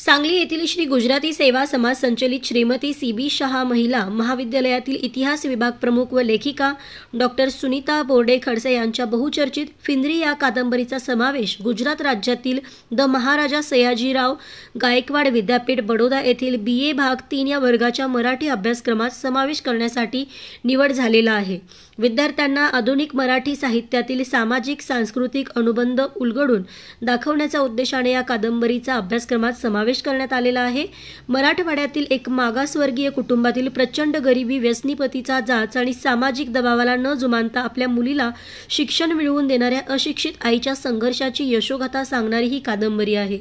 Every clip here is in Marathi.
सांगली येथील श्री गुजराती सेवा समाज संचलित श्रीमती सी.बी. शाह महिला महाविद्यालयातील इतिहास विभाग प्रमुख व लेखिका डॉक्टर सुनीता बोर्डे खडसे यांच्या बहुचर्चित फिंद्री या कादंबरीचा समावेश गुजरात राज्यातील द महाराजा सयाजीराव गायकवाड विद्यापीठ बडोदा येथील BA भाग 3 या वर्गाच्या मराठी अभ्यासक्रमात समावेश करण्यासाठी निवड झालेला आहे। विद्यार्थ्यांना आधुनिक मराठी साहित्यातील सामाजिक सांस्कृतिक अनुबंध उलगडून दाखवण्याच्या उद्देशाने या कादंबरीचा अभ्यासक्रमात समावेश करण्यात आलेला आहे। मराठवाड्यातील एक मागासवर्गीय कुटुंबातील प्रचंड गरिबी, व्यसनी पतीचा जाच आणि सामाजिक दबावाला न जुमानता आपल्या मुलीला शिक्षण मिळवून देणाऱ्या अशिक्षित आईच्या संघर्षाची यशोगाथा सांगणारी ही कादंबरी आहे।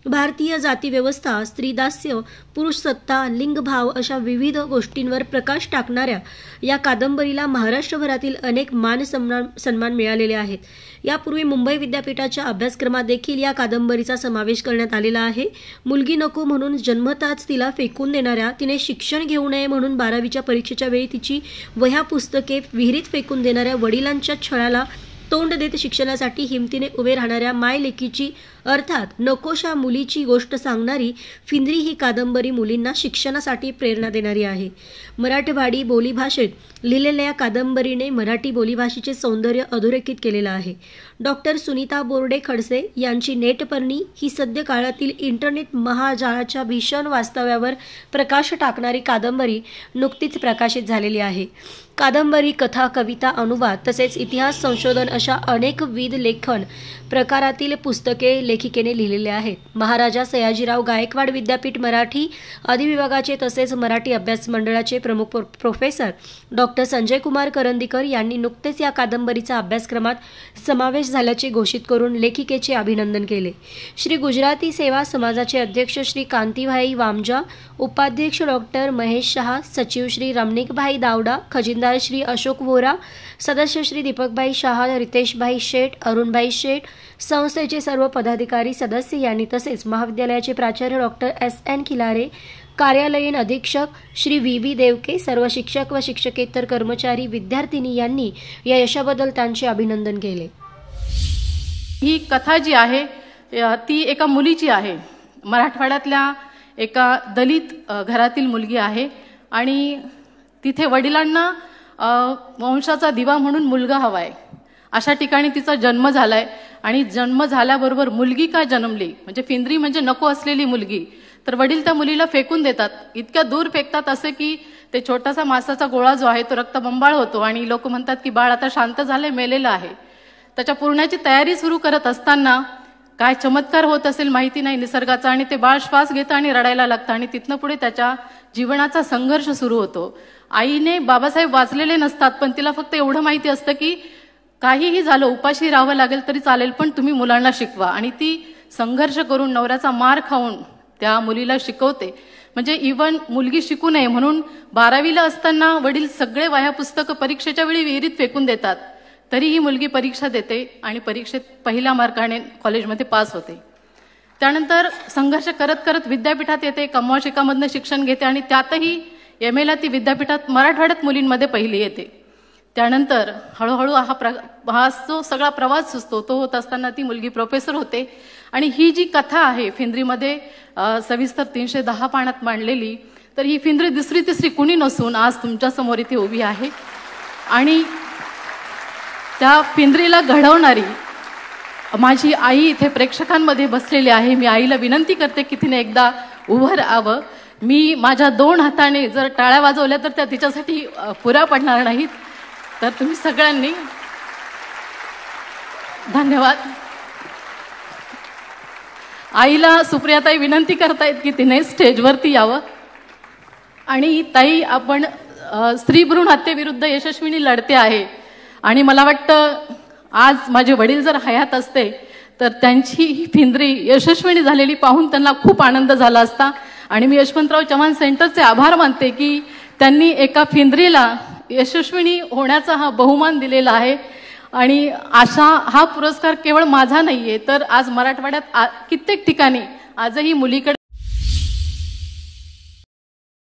भारतीय जाती व्यवस्था, स्त्रीदास्य, पुरुष सत्ता, लिंगभाव अशा विविध गोष्टींवर प्रकाश टाकणाऱ्या या कादंबरीला महाराष्ट्रभरातील अनेक मान सन्मान मिळालेले आहेत। यापूर्वी मुंबई विद्यापीठाच्या अभ्यासक्रमात देखील या कादंबरीचा समावेश करण्यात आलेला आहे। मुलगी नको म्हणून जन्मताच तिला फेकून देणाऱ्या, तिने शिक्षण घेऊ नये म्हणून 12वीच्या परीक्षेच्या वेळी तिची वह्या पुस्तके विहिरीत फेकून देणाऱ्या वडिलांच्या छळाला तोंड देत शिक्षणासाठी हिमतीने उभे राहणाऱ्या मायलेकीची अर्थात नकोशा मुलीची गोष्ट सांगणारी फिंद्री ही कादंबरी मुलींना शिक्षणासाठी प्रेरणा देणारी आहे। मराठवाडी बोलीभाषेत लिहिलेल्या या कादंबरीने मराठी बोलीभाषेचे सौंदर्य अधोरेखित केलेलं आहे। डॉक्टर सुनीता बोर्डे खडसे यांची नेटपर्णी ही सद्य काळातील इंटरनेट महाजाळाच्या भीषण वास्तव्यावर प्रकाश टाकणारी कादंबरी नुकतीच प्रकाशित झालेली आहे। कादंबरी, कथा, कविता, अनुवाद तसेच इतिहास संशोधन अशा अनेकविध लेखन प्रकारातील पुस्तके लेखिकेने लिहिलेले आहेत। महाराजा सयाजीराव गायकवाड विद्यापीठ मराठी अधिविभागाचे तसेच मराठी अभ्यास मंडळाचे प्रमुख प्रोफेसर डॉक्टर संजय कुमार करंदीकर यांनी नुकतेच या कादंबरीचा अभ्यासक्रमात समावेश झाल्याचे घोषित करून लेखिकेचे अभिनंदन केले। श्री गुजराती सेवा समाजाचे अध्यक्ष श्री कांतीभाई वामजा, उपाध्यक्ष डॉक्टर महेश शाह, सचिव श्री रमणिकभाई दावडा, खजिनदार श्री अशोक वोरा, सदस्य श्री दीपकभाई शाह, रितेशभाई शेठ, अरुणभाई शेठ, संस्थेचे सर्व पदाधिकारी सदस्य यांनी तसेच महाविद्यालयाचे प्राचार्य डॉक्टर S.N. खिलारे, कार्यालयीन अधीक्षक श्री V.B. देवके, सर्व शिक्षक व शिक्षकेतर कर्मचारी, विद्यार्थिनी यांनी या यशाबद्दल त्यांचे अभिनंदन केले। ही कथा जी आहे ती एका मुलीची आहे। मराठवाड्यातल्या एका दलित घरातील मुलगी आहे आणि तिथे वडिलांना वंशाचा दिवा म्हणून मुलगा हवाय, अशा ठिकाणी तिचा जन्म झालाय आणि जन्म झाल्याबरोबर मुलगी का जन्मली म्हणजे फिंद्री म्हणजे नको असलेली मुलगी, तर वडील त्या मुलीला फेकून देतात। इतक्या दूर फेकतात असे की ते छोटासा मासाचा गोळा जो आहे तो रक्तबंबाळ होतो आणि लोक म्हणतात की बाळ आता शांत झाले, मेलेलं आहे। त्याच्या पुरण्याची तयारी सुरू करत असताना काय चमत्कार होत असेल माहिती नाही निसर्गाचा, आणि ते बाळ श्वास घेतं आणि रडायला लागतं आणि तिथनं पुढे त्याच्या जीवनाचा संघर्ष सुरू होतो। आईने बाबासाहेब वाचलेले नसतात, पण तिला फक्त एवढं माहिती असतं की काहीही झालं, उपाशी राहावं लागेल तरी चालेल, पण तुम्ही मुलांना शिकवा, आणि ती संघर्ष करून नवऱ्याचा मार खाऊन त्या मुलीला शिकवते। म्हणजे इव्हन मुलगी शिकू नये म्हणून 12वीला असताना वडील सगळे वह्या पुस्तकं परीक्षेच्या वेळी विहिरीत फेकून देतात, तरी ही मुलगी परीक्षा देते आणि परीक्षेत पहिल्या मार्काने कॉलेजमध्ये पास होते। त्यानंतर संघर्ष करत करत विद्यापीठात येते, कमवा शिकामधनं शिक्षण घेते आणि त्यातही MA ती विद्यापीठात मराठवाड्यात मुलींमध्ये पहिली येते। त्यानंतर हळूहळू हा जो सगळा प्रवास सुचतो तो होत असताना ती मुलगी प्रोफेसर होते। आणि ही जी कथा आहे फिंद्रीमध्ये सविस्तर 310 पानात मांडलेली, तर ही फिंद्री दुसरी तिसरी कुणी नसून आज तुमच्या समोर इथे उभी आहे आणि त्या फिंद्रीला घडवणारी माझी आई इथे प्रेक्षकांमध्ये बसलेली आहे। मी आईला विनंती करते की तिने एकदा उभं राहावं। मी माझ्या 2 हाताने जर टाळ्या वाजवल्या तर त्या तिच्यासाठी पुऱ्या पडणार नाहीत, तर तुम्ही सगळ्यांनी धन्यवाद। आईला सुप्रियाताई विनंती करतायत की तिने स्टेजवरती यावं। आणि ताई, आपण स्त्री भ्रूण हत्येविरुद्ध यशस्वीनी लढते आहे आणि मला वाटतं आज माझे वडील जर हयात असते तर त्यांची ही फिंद्री यशस्वीनी झालेली पाहून त्यांना खूप आनंद झाला असता। आणि मी यशवंतराव चव्हाण सेंटरचे आभार मानते की त्यांनी एका फिंद्रीला यशस्विनी होण्याचा हा बहुमान दिलेला आहे। आणि हा पुरस्कार केवळ माझा नाहीये, तर आज मराठवाड्यात कित्येक ठिकाणी आजही मुलीकडे